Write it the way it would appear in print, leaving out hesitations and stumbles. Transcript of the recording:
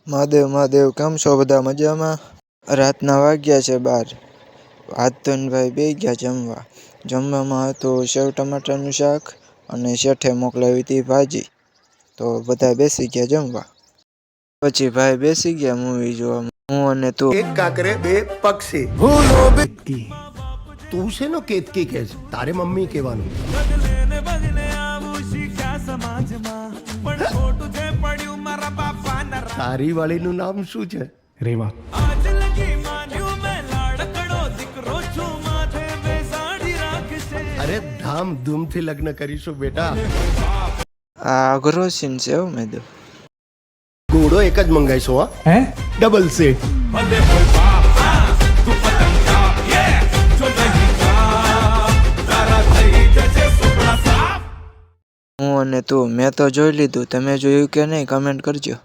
મહાદેવ મહાદેવ, કેમ છો બધા મજામાં? રાતના વાગ્યા છે 12. હાથ ધોઈને ભાઈ બે ગયા જમવા. જમવામાં હતું સેવ ટમાટરનું શાક અને શેઠે મોકલાવી હતી ભાજી. તો બધા બેસી ગયા જમવા. પછી ભાઈ બેસી ગયા મૂવી જોવા. હું અને તું. એક કાકરે બે પક્ષી ભૂલો બેટકી તું છે નો કેતકી કહે છે, તારે મમ્મી કહેવાનું. તારી વાળીનું નામ શું છે? રેવા. અરે ધામધૂમથી લગ્ન કરીશું બેટા. આ અઘરો સીન છે હો મેં. ઘોડો એક જ મંગાઈશું, હા હે? Double seat. હું અને તું, મેં તો જોઈ લીધું. તમે જોયું કે નહીં? કમેન્ટ કરજો.